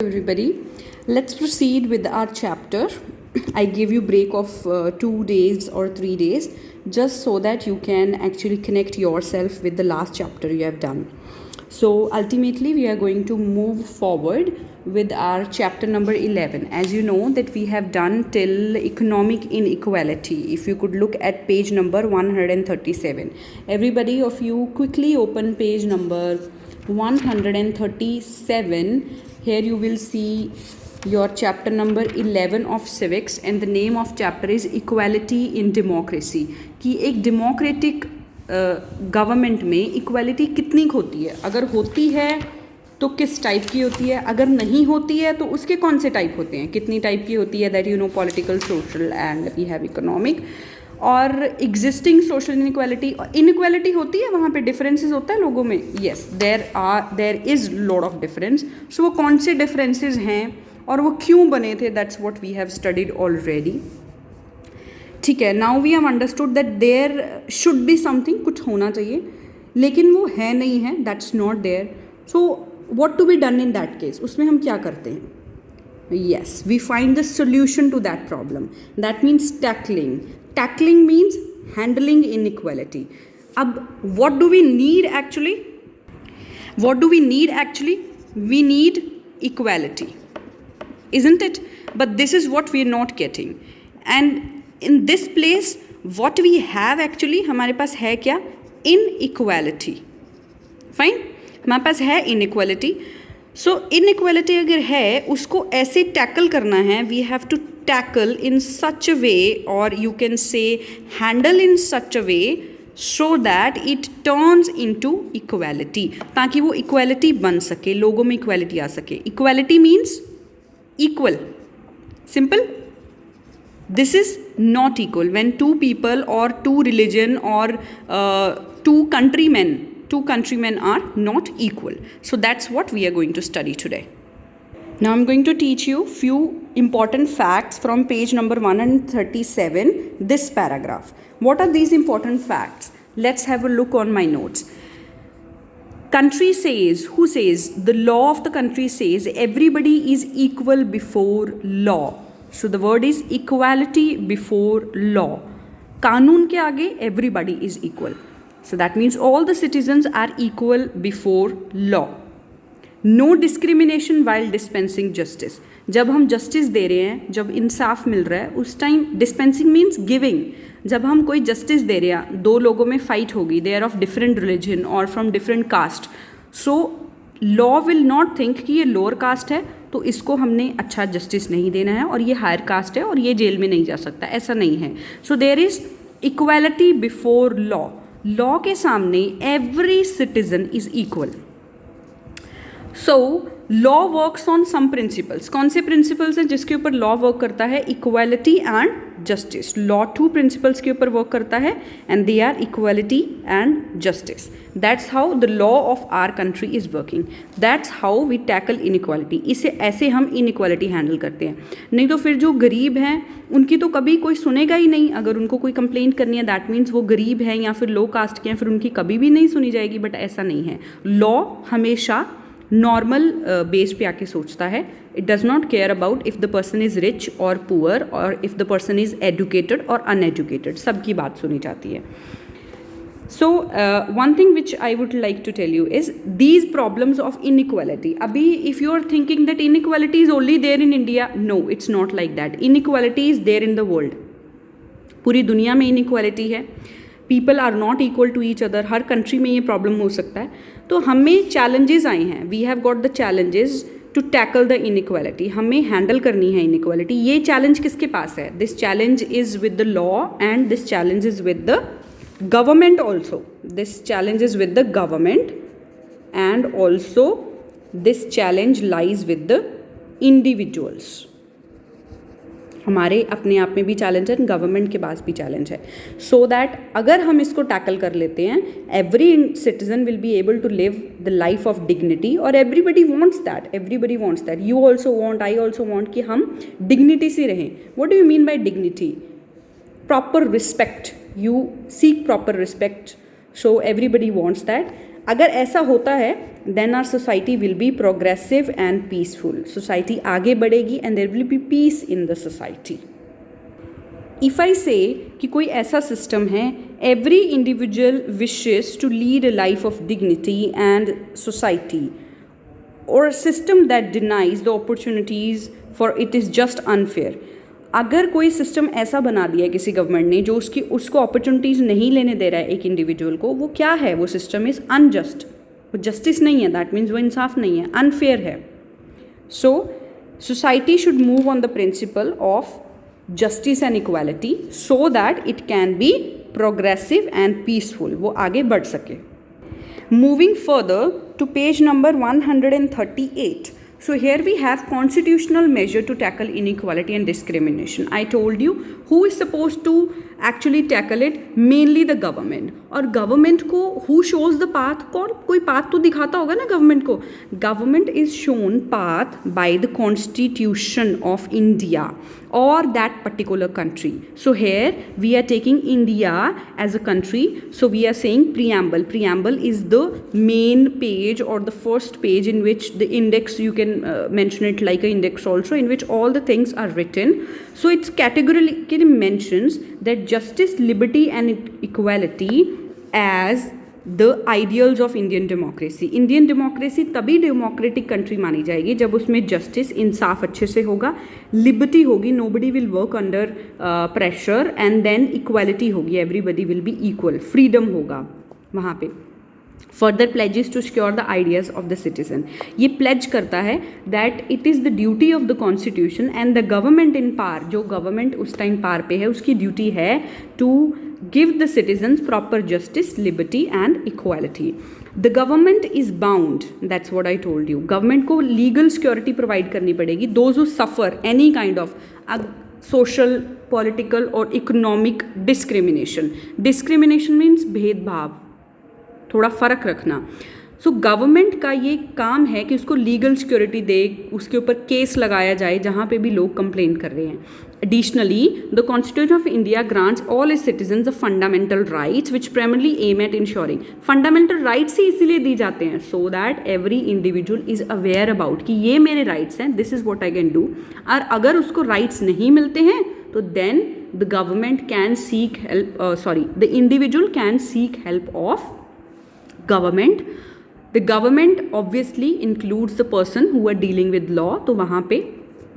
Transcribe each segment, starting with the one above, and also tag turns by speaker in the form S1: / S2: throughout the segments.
S1: Everybody, let's proceed with our chapter. I gave you break of 2 days or 3 days just so that you can actually connect yourself with the last chapter you have done. So ultimately we are going to move forward with our chapter number 11. As you know that we have done till economic inequality. If you could look at page number 137. Everybody of you quickly open page number 137. Here you will see your chapter number 11 of civics and the name of chapter is equality in democracy. कि एक democratic government में equality कितनी होती है, अगर होती है तो किस टाइप की होती है, अगर नहीं होती है तो उसके कौन से टाइप होते हैं, कितनी टाइप की होती है, that you know political, social and we have economic. और एग्जिस्टिंग सोशल इनइक्वालिटी होती है, वहाँ पे डिफरेंसेस होता है लोगों में. Yes, there is lot of difference. So वो कौन से डिफरेंसेस हैं और वो क्यों बने थे, that's what we have studied already. ठीक है, now we have understood that there should be something, कुछ होना चाहिए, लेकिन वो है नहीं है, that's not there. So what to be done in that case, उसमें हम क्या करते हैं? Yes, we find the solution to that problem. That means tackling. Tackling means handling inequality. What do we need actually? We need equality, isn't it? But this is what we are not getting. And in this place, what we have actually, हमारे पास है क्या? Inequality. Fine? हमारे पास है inequality. सो inequality अगर है, उसको ऐसे tackle करना है. वी हैव टू टैकल इन सच अ वे, और you can say handle in such a way so that it turns into equality, ताकि वो इक्वालिटी बन सके, लोगों में इक्वालिटी आ सके. Equality means equal, simple. This is not equal when two people और टू रिलीजन और two countrymen are not equal. So that's what we are going to study today. Now I'm going to teach you few important facts from page number 137, this paragraph. What are these important facts? Let's have a look on my notes. Country says, who says? The law of the country says everybody is equal before law. So the word is equality before law. कानून के आगे everybody is equal. So that means all the citizens are equal before law. No discrimination while dispensing justice. जब हम justice दे रहे हैं, जब इंसाफ मिल रहा है, उस टाइम dispensing means giving. जब हम कोई justice दे रहे हैं, दो लोगों में fight होगी, they are of different religion or from different caste. So law will not think कि ये lower caste है तो इसको हमने अच्छा justice नहीं देना है, और ये higher caste है और ये जेल में नहीं जा सकता, ऐसा नहीं है. So there is equality before law. Law के सामने every citizen is equal. So law works on some principles. कौन से प्रिंसिपल्स हैं जिसके ऊपर लॉ वर्क करता है? Equality and justice. Law 2 principles के ऊपर वर्क करता है and they are equality and justice. That's how the law of our country is working. That's how we tackle inequality. इसे ऐसे हम इनइक्वालिटी हैंडल करते हैं. नहीं तो फिर जो गरीब हैं उनकी तो कभी कोई सुनेगा ही नहीं. अगर उनको कोई कंप्लेंट करनी है, दैट मीन्स वो गरीब हैं या फिर लो कास्ट के हैं, फिर उनकी कभी भी नहीं सुनी जाएगी. बट ऐसा नहीं है. लॉ हमेशा नॉर्मल बेस पे आके सोचता है. It does not care about if the person is rich और पुअर, और if the person is educated और अनएजुकेटेड, सबकी बात सुनी जाती है. So one thing which I would like to tell you is these problems of inequality. अभी if you are thinking that inequality is only there in India, no, it's not like that. Inequality is there in the world. पूरी दुनिया में inequality है. People are not equal to each other. हर country में ये problem हो सकता है. तो हमें चैलेंजेस आए हैं. We have got the challenges to tackle the inequality. हमें हैंडल करनी है इनइक्वालिटी. ये चैलेंज किसके पास है? This challenge is with the law and this challenge is with the government also. This challenge is with the government and also this challenge lies with the individuals. हमारे अपने आप में भी चैलेंज है, गवर्नमेंट के पास भी चैलेंज है. So that अगर हम इसको टैकल कर लेते हैं, every citizen will be able to live the life of dignity. और everybody wants that. You also want, I also want कि हम डिग्निटी से रहें. What do you mean by dignity? Proper respect. You seek proper respect. So everybody wants that. अगर ऐसा होता है then our society will be progressive and peaceful, society आगे बढ़ेगी and there will be peace in the society. If I say कि कोई ऐसा system है, every individual wishes to lead a life of dignity and society, or a system that denies the opportunities for it is just unfair. अगर कोई system ऐसा बना दिया है किसी गवर्नमेंट ने जो उसको अपॉर्चुनिटीज़ नहीं लेने दे रहा है एक इंडिविजुअल को, वो क्या है, वो सिस्टम इज़ अनजस्ट, वो जस्टिस नहीं है, दैट मीन्स वो इंसाफ नहीं है, अनफेयर है. So society should move on the principle of justice and equality so that it can be progressive and peaceful, वो आगे बढ़ सके. Moving further to page number 138. So here we have constitutional measure to tackle inequality and discrimination. I told you who is supposed to actually tackle it, mainly the government. और government को who shows the path, कौन कोई path तो दिखाता होगा ना government को. Government is shown path by the constitution of India or that particular country. So here we are taking India as a country. So we are saying preamble. Preamble is the main page or the first page in which the index, you can mention it like an index also, in which all the things are written. So it's categorically mentions that justice, liberty and equality as the ideals of Indian democracy. Indian democracy तभी democratic country मानी जाएगी जब उसमें justice, इंसाफ अच्छे से होगा, liberty होगी, nobody will work under pressure, and then equality होगी, everybody will be equal, freedom होगा वहाँ पे. Further pledges to secure the ideas of the citizen. ये प्लेज करता है that it is the duty of the constitution and the government in power, जो government उस time power पे है उसकी ड्यूटी है to give the citizens proper justice, liberty and equality. The government is bound, that's what I told you. Government को legal security provide करनी पड़ेगी. Those who suffer any kind of social, political or economic discrimination. Discrimination means भेदभाव, थोड़ा फ़र्क रखना. So government का ये काम है कि उसको लीगल सिक्योरिटी दे, उसके ऊपर केस लगाया जाए जहाँ पे भी लोग कंप्लेन कर रहे हैं. Additionally, the Constitution of India grants all its citizens the fundamental rights which primarily aim at ensuring. Fundamental rights ही इसीलिए दी जाते हैं so that every individual is aware about कि ये मेरे rights हैं, this is what I can do. और अगर उसको rights नहीं मिलते हैं तो then the government can seek help, the individual can seek help of government. The government obviously includes the person who are dealing with law, तो वहाँ पे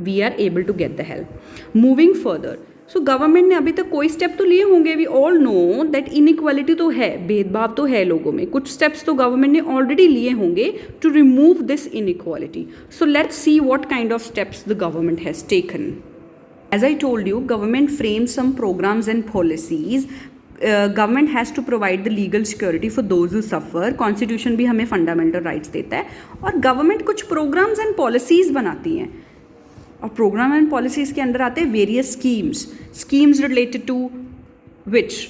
S1: we are able to get the help. Moving further, so government ने अभी तक कोई step तो लिए होंगे. We all know that inequality तो है, भेदभाव तो है लोगों में. कुछ स्टेप्स तो गवर्नमेंट ने ऑलरेडी लिए होंगे to remove this inequality. So let's see what kind of steps the government has taken. As I told you, government frames some programs and policies. Government has to provide the legal security for those who suffer. Constitution भी हमें fundamental rights देता है और government कुछ programmes and policies बनाती हैं और programme and policies के अंदर आते हैं वेरियस स्कीम्स रिलेटेड टू विच.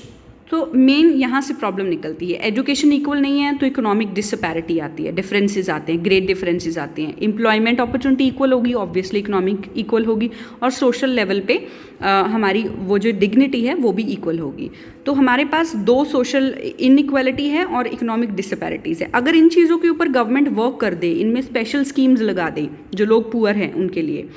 S1: तो मेन यहाँ से प्रॉब्लम निकलती है. एजुकेशन इक्वल नहीं है तो इकोनॉमिक डिसपैरिटी आती है, डिफरेंसेस आते हैं, ग्रेट डिफरेंसेस आते हैं. एम्प्लॉयमेंट अपॉर्चुनिटी इक्वल होगी, ऑब्वियसली इकोनॉमिक इक्वल होगी, और सोशल लेवल पे हमारी वो जो डिग्निटी है वो भी इक्वल होगी. तो हमारे पास दो सोशल इनइक्वालिटी है और इकोनॉमिक डिसपैरिटीज़ है. अगर इन चीज़ों के ऊपर गवर्नमेंट वर्क कर दे, इनमें स्पेशल स्कीम्स लगा दे जो लोग पुअर हैं उनके लिए,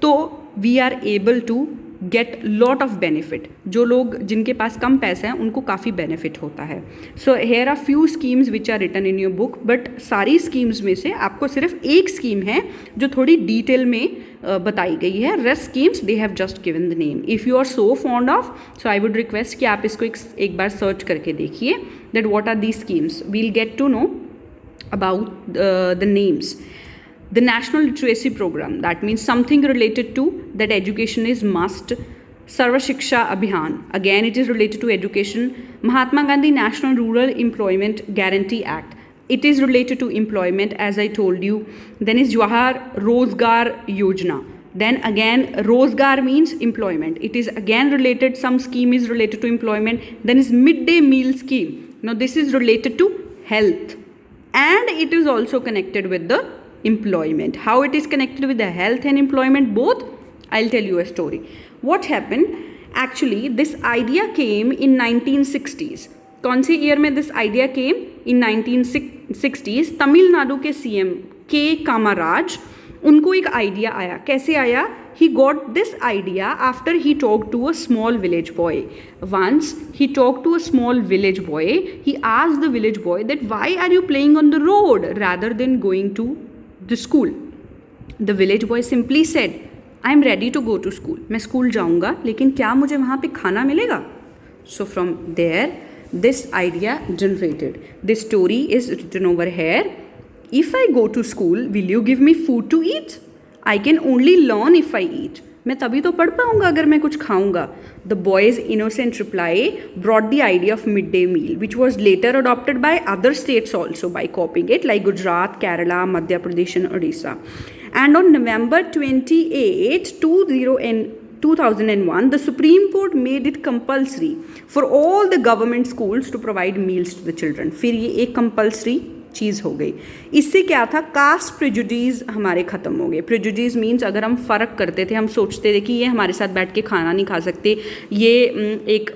S1: तो we are able to get lot of benefit. जो लोग जिनके पास कम पैसा है उनको काफ़ी बेनिफिट होता है. So here are few schemes which are written in your book, but सारी स्कीम्स में से आपको सिर्फ एक स्कीम है जो थोड़ी डिटेल में बताई गई है. Rest schemes they have just given the name. If you are so fond of, so I would request कि आप इसको एक बार सर्च करके देखिए that what are these schemes. We'll get to know about the names. The National Literacy Program, that means something related to that education is must. Sarva Shiksha Abhiyan, again it is related to education. Mahatma Gandhi National Rural Employment Guarantee Act, it is related to employment as I told you. Then is Jawahar Rozgar Yojana. Then again Rozgar means employment. It is again related, some scheme is related to employment. Then is Midday Meal Scheme. Now this is related to health and it is also connected with the employment. How it is connected with the health and employment both? I'll tell you a story. What happened? Actually, this idea came in 1960s. कौन सी year में this idea came? In 1960s Tamil Nadu के CM के कामाराज, उनको एक idea आया. कैसे आया? He got this idea after he talked to a small village boy. Once he talked to a small village boy. He asked the village boy that why are you playing on the road rather than going to the school? The village boy simply said, I am ready to go to school. मैं school जाऊँगा, लेकिन क्या मुझे वहाँ पे खाना मिलेगा? So from there, this idea generated. This story is written over here. If I go to school, will you give me food to eat? I can only learn if I eat. मैं तभी तो पढ़ पाऊँगा अगर मैं कुछ खाऊँगा. The boy's innocent reply brought the idea of midday meal, which was later adopted by other states also by copying it, like Gujarat, Kerala, Madhya Pradesh and Odisha. And on November 28, 2001, the Supreme Court made it compulsory for all the government schools to provide meals to the children. फिर ये एक compulsory चीज़ हो गई. इससे क्या था? Caste prejudice हमारे ख़त्म हो गए. प्रेजुडिस मीन्स अगर हम फ़र्क करते थे, हम सोचते थे कि ये हमारे साथ बैठ के खाना नहीं खा सकते, ये एक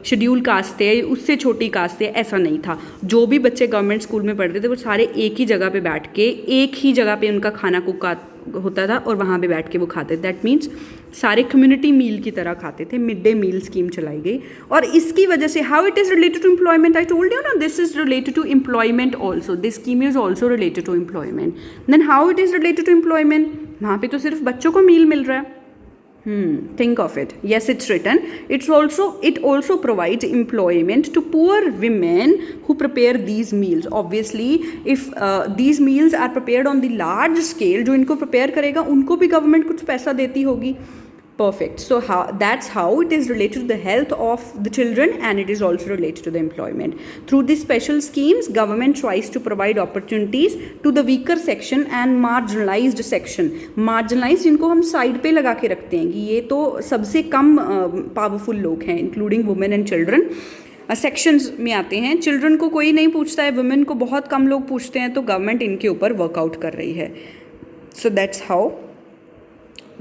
S1: शेड्यूल कास्ट है, उससे छोटी कास्ट है, ऐसा नहीं था. जो भी बच्चे गवर्नमेंट स्कूल में पढ़ते थे वो सारे एक ही जगह पे बैठ के, एक ही जगह पे उनका खाना कुक होता था और वहाँ पे बैठ के वो खाते थे. दैट मीन्स सारे कम्युनिटी मील की तरह खाते थे. मिड डे मील स्कीम चलाई गई और इसकी वजह से how it is related to employment. I told you ना, this is related to employment also. This scheme is also related to employment. Then how it is related to employment? वहाँ पे तो सिर्फ बच्चों को मील मिल रहा है. Think of it. Yes, it's written. It also provides employment to poor women who prepare these meals. Obviously, if these meals are prepared on the large scale, जो इनको prepare करेगा उनको भी government कुछ पैसा देती होगी. Perfect. So that's how it is related to the health of the children, and it is also related to the employment. Through these special schemes, government tries to provide opportunities to the weaker section and marginalized section. Marginalized जिनको हम side पे लगा के रखते हैं कि ये तो सबसे कम powerful लोग हैं, including women and children. Sections में आते हैं. चिल्ड्रन को कोई नहीं पूछता है, वुमेन को बहुत कम लोग पूछते हैं, तो गवर्नमेंट इनके ऊपर वर्कआउट कर रही है. So that's how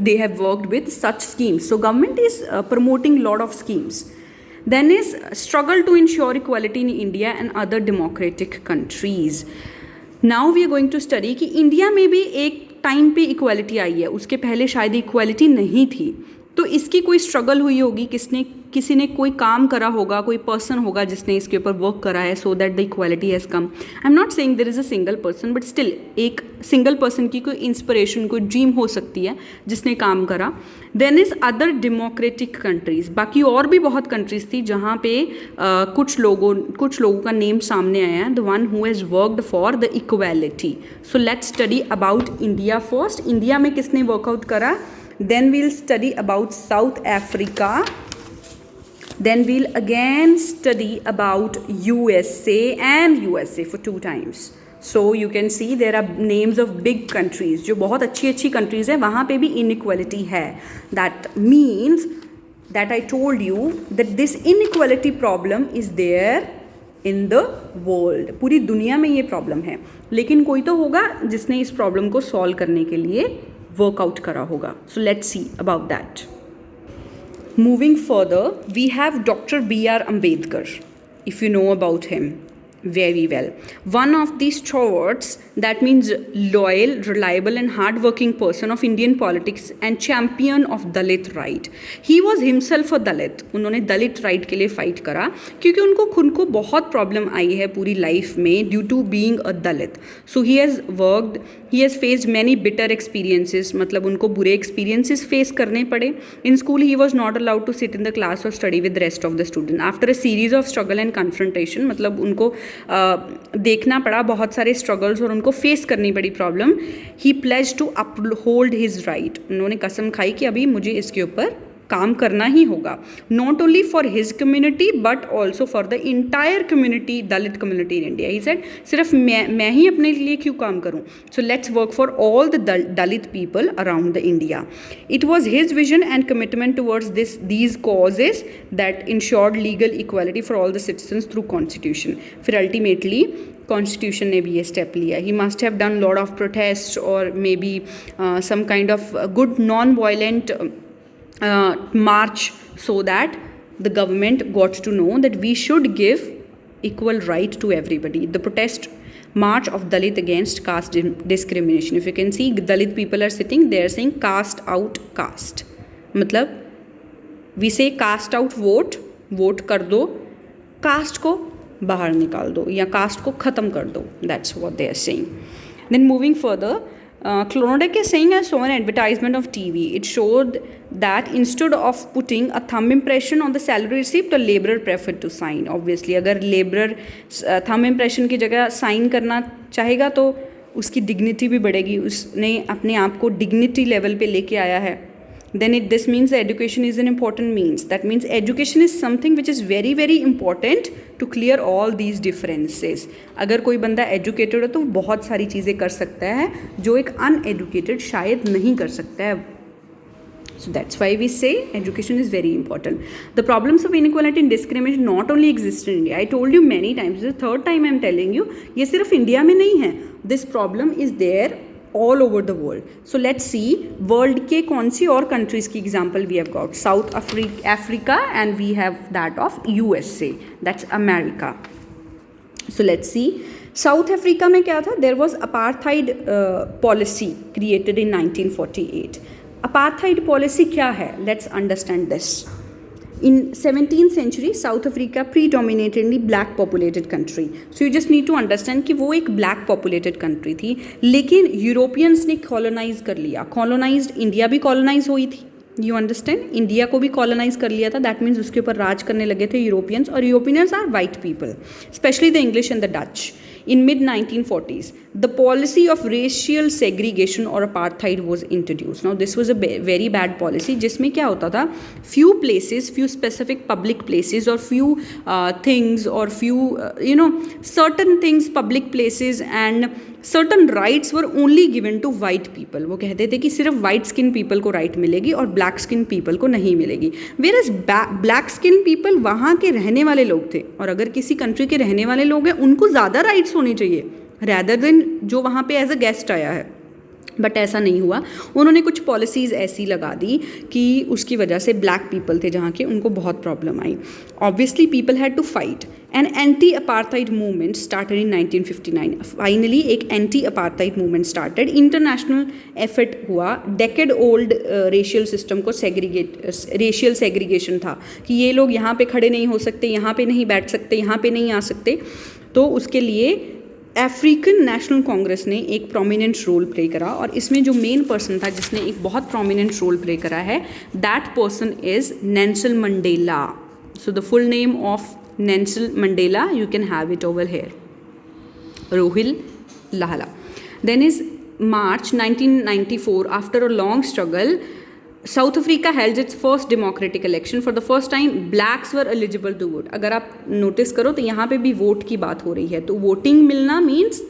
S1: they have worked with such schemes. So government is promoting lot of schemes. Then is struggle to ensure equality in India and other democratic countries. Now we are going to study कि India में भी एक time पे equality आई है, उसके पहले शायद equality नहीं थी. तो इसकी कोई स्ट्रगल हुई होगी, किसी ने कोई काम करा होगा, कोई पर्सन होगा जिसने इसके ऊपर वर्क करा है, so that the equality has come. I am not saying there is a single person, but still एक सिंगल पर्सन की कोई इंस्पिरेशन, कोई ड्रीम हो सकती है जिसने काम करा. Then is other democratic countries. बाकी और भी बहुत कंट्रीज़ थी जहाँ पे कुछ लोगों का नेम सामने आया है. The one who has worked for the equality. So let's study about India first. India में किसने वर्कआउट करा? Then we'll study about South Africa. Then we'll again study about USA and USA for 2 times. So you can see there are names of big countries. जो बहुत अच्छी countries है, वहाँ पे भी inequality है. That means that I told you that this inequality problem is there in the world. पूरी दुनिया में ये problem है, लेकिन कोई तो होगा जिसने इस problem को solve करने के लिए वर्कआउट करा होगा. So let's see about that. Moving further, we have doctor B.R. Ambedkar. If you know about him very well, one of these stalwarts, that means loyal, reliable and hard-working person of Indian politics and champion of Dalit right. He was himself a Dalit. उन्होंने दलित right के लिए fight करा क्योंकि उनको खुद को बहुत problem आई है पूरी लाइफ में due to being a Dalit. So he has faced many bitter experiences. मतलब उनको बुरे एक्सपीरियंसेस फेस करने पड़े. In school he was not allowed to sit in the class और study with rest of the student. After a series of struggle and confrontation, मतलब उनको देखना पड़ा बहुत सारे स्ट्रगल्स और उनको फेस करनी पड़ी problem. He pledge to uphold his right. उन्होंने कसम खाई कि अभी मुझे इसके ऊपर काम करना ही होगा. Not only for his community but also for the entire community, Dalit community in India. He said सिर्फ मैं ही अपने लिए क्यों काम करूं. So let's work for all the Dalit people around the India. It was his vision and commitment towards these causes that insured legal equality for all the citizens through constitution. फिर ultimately constitution ने भी ये step लिया. He must have done lot of protest और maybe some kind of good non violent march so that the government got to know that we should give equal right to everybody. The protest march of Dalit against caste discrimination. If you can see, Dalit people are sitting, they are saying cast out caste. मतलब we say cast out vote, vote कर दो, caste को बाहर निकाल दो या caste को ख़त्म कर दो. That's what they are saying. Then moving further, Klonodek is saying, I saw an advertisement of TV. It showed that instead of putting a thumb impression on the salary receipt, the laborer preferred to sign. Obviously, अगर laborer thumb impression की जगह sign करना चाहेगा तो उसकी dignity भी बढ़ेगी, उसने अपने आप को dignity level पे लेके आया है. Then this means the education is an important means. That means education is something which is very very important to clear all these differences. अगर कोई बंदा educated है तो बहुत सारी चीज़ें कर सकता है जो एक uneducated शायद नहीं कर सकता है. So that's why we say education is very important. The problems of inequality and discrimination not only exist in India. I told you many times. This is the third time I am telling you. ये सिर्फ India में नहीं है. This problem is there all over the world. So let's see world के कौन सी और countries की example we have got. South Africa and we have that of USA. That's America. So let's see. South Africa में क्या था? There was apartheid policy created in 1948. Apartheid policy क्या है? Let's understand this. In 17th century, South Africa predominantly black populated country. So you just need to understand कि वो एक black populated country थी, लेकिन यूरोपियंस ने colonize कर लिया. Colonized इंडिया भी colonize हुई थी. You understand? इंडिया को भी colonize कर लिया था. That means उसके ऊपर राज करने लगे थे यूरोपियंस, और Europeans are white people, especially the English and the Dutch. In mid-1940s, the policy of racial segregation or apartheid was introduced. Now this was a very bad policy, जिसमें क्या होता था, few places, few specific public places or few things or few certain things, public places and certain rights were only given to white people. वो कहते थे कि सिर्फ white skin people को right मिलेगी और black skin people को नहीं मिलेगी. Whereas black skin people वहाँ के रहने वाले लोग थे, और अगर किसी country के रहने वाले लोग हैं उनको ज़्यादा rights होनी चाहिए rather than जो वहाँ पे एज अ गेस्ट आया है. बट ऐसा नहीं हुआ. उन्होंने कुछ पॉलिसीज़ ऐसी लगा दी कि उसकी वजह से ब्लैक पीपल थे जहाँ के, उनको बहुत प्रॉब्लम आई. Obviously people had to fight. An anti apartheid movement started in 1959. Finally एक anti apartheid movement started. International effort हुआ. डेकेड ओल्ड रेशियल सिस्टम को रेशियल सेग्रीगेशन था कि ये लोग यहाँ पे खड़े नहीं हो सकते, यहाँ पे नहीं बैठ सकते, यहाँ पे नहीं आ सकते. तो उसके लिए अफ्रीकन नेशनल कांग्रेस ने एक प्रोमिनेंट रोल प्ले करा, और इसमें जो मेन पर्सन था जिसने एक बहुत प्रोमिनेंट रोल प्ले करा है, that person is Nelson Mandela. So the full name of Nelson Mandela, you can have it over here, Rolihlahla. Then is March 1994, after a long struggle, South Africa held its first democratic election. For the first time, blacks were eligible to vote. अगर आप notice करो तो यहाँ पे भी vote की बात हो रही है. तो वोटिंग मिलना means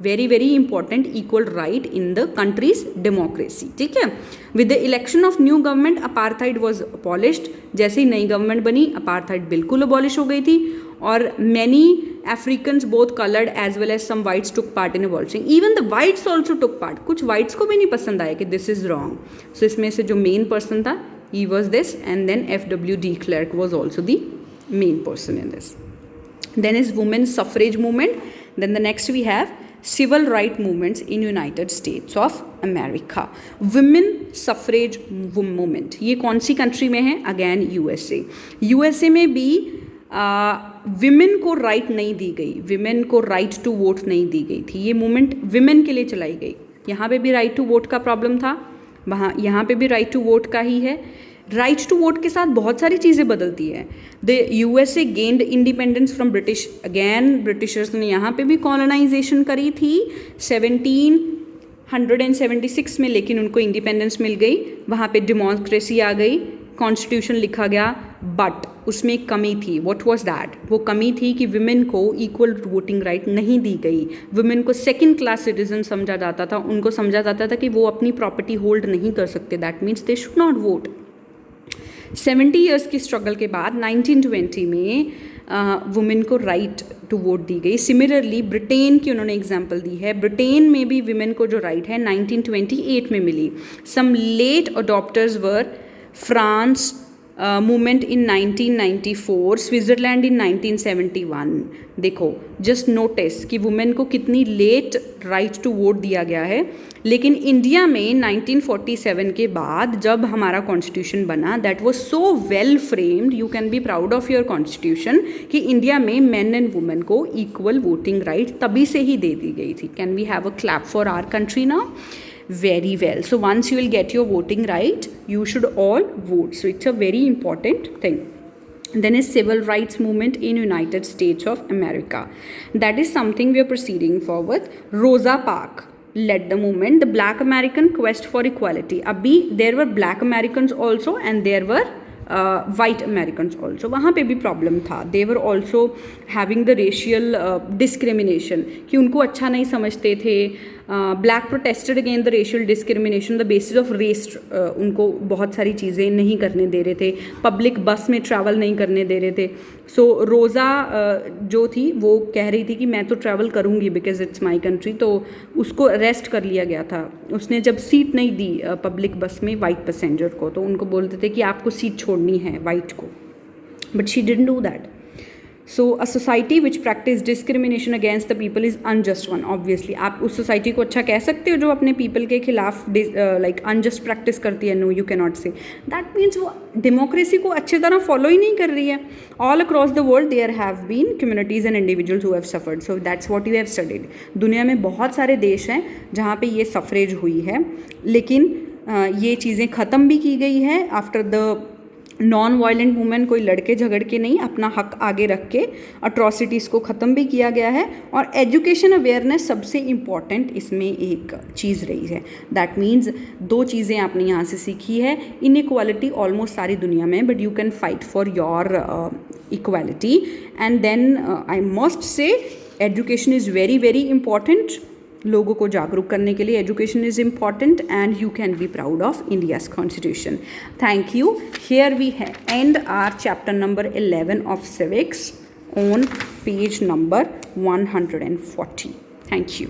S1: very very important equal right in the countries democracy. ठीक है. With the election of new government, apartheid was abolished. जैसे ही नई गवर्नमेंट बनी, अपार्थाइड बिल्कुल अबॉलिश हो गई थी, और many Africans both colored as well as some whites took part in abolishing. Even the whites also took part. कुछ whites को भी नहीं पसंद आया कि this is wrong. So इसमें से जो main person था, he was this, and then F.W. de Klerk was also the main person in this. Then is women's suffrage movement. Then the next we have civil right movements in United States of America. Women suffrage movement. ये कौन सी country में है? Again USA. USA में भी women को right नहीं दी गई, women को राइट टू वोट नहीं दी गई थी. ये मूवमेंट विमेन के लिए चलाई गई. यहाँ पे भी राइट टू वोट का प्रॉब्लम था, वहाँ यहाँ पे भी राइट टू वोट का ही है. राइट टू वोट के साथ बहुत सारी चीज़ें बदलती है. The USA gained independence from British. Again Britishers ने यहाँ पे भी कॉलोनाइजेशन करी थी 1776 में, लेकिन उनको इंडिपेंडेंस मिल गई. वहाँ पे डेमोक्रेसी आ गई, कॉन्स्टिट्यूशन लिखा गया, बट उसमें एक कमी थी. What was that? वो कमी थी कि विमेन को इक्वल वोटिंग राइट नहीं दी गई. विमेन को सेकंड क्लास सिटीजन समझा जाता था. उनको समझा जाता था कि वो अपनी प्रॉपर्टी होल्ड नहीं कर सकते. That means they should not vote. 70 years की स्ट्रगल के बाद 1920 में वुमेन को राइट टू वोट दी गई. सिमिलरली ब्रिटेन की उन्होंने एग्जाम्पल दी है. ब्रिटेन में भी विमेन को जो राइट है 1928 में मिली. Some late adopters were France, movement in 1994, Switzerland in 1971. देखो, जस्ट नोटिस कि वुमेन को कितनी लेट राइट टू वोट दिया गया है. लेकिन इंडिया में 1947 के बाद जब हमारा कॉन्स्टिट्यूशन बना, that was so well framed, you can be proud of your constitution, कि इंडिया में मेन एंड वुमेन को इक्वल वोटिंग राइट तभी से ही दे दी गई थी. Can we have a clap for our country now? Very well. So once you will get your voting right, you should all vote. So it's a very important thing. Then is civil rights movement in United States of America. That is something we are proceeding forward. Rosa Parks led the movement, the Black American quest for equality. Abhi there were Black Americans also and there were white Americans also. वहाँ पे भी problem था. They were also having the racial discrimination, कि उनको अच्छा नहीं समझते थे. Black protested against the racial discrimination, the basis of race. उनको बहुत सारी चीज़ें नहीं करने दे रहे थे, पब्लिक बस में ट्रैवल नहीं करने दे रहे थे. सो रोज़ा जो थी वो कह रही थी कि मैं तो ट्रैवल करूँगी बिकॉज इट्स माई कंट्री. तो उसको अरेस्ट कर लिया गया था. उसने जब सीट नहीं दी पब्लिक बस में वाइट पैसेंजर को, तो उनको बोलते थे कि आपको सीट छोड़नी है वाइट को, but she didn't do that. So a society which practice discrimination against the people is unjust one. Obviously आप उस सोसाइटी को अच्छा कह सकते हो जो अपने पीपल के खिलाफ लाइक अनजस्ट प्रैक्टिस करती है. No, you can not say that. Means वो डेमोक्रेसी को अच्छी तरह फॉलो ही नहीं कर रही है. All across the world there have been communities and individuals who have suffered. So that's what you have studied. दुनिया में बहुत सारे देश हैं जहाँ पे ये सफरेज हुई है, लेकिन ये चीज़ें ख़त्म भी की गई है after the non violent movement. कोई लड़के झगड़ के नहीं, अपना हक आगे रख के अट्रॉसिटीज़ को ख़त्म भी किया गया है. और एजुकेशन अवेयरनेस सबसे इम्पॉर्टेंट इसमें एक चीज़ रही है. दैट मीन्स दो चीज़ें आपने यहाँ से सीखी है. इनइक्वालिटी ऑलमोस्ट सारी दुनिया में, but you can fight for your equality. And then I must say education is very very important. लोगों को जागरूक करने के लिए education is important and you can be proud of India's constitution. Thank you. Here we end our chapter number 11 ऑफ civics on page number 140. Thank you.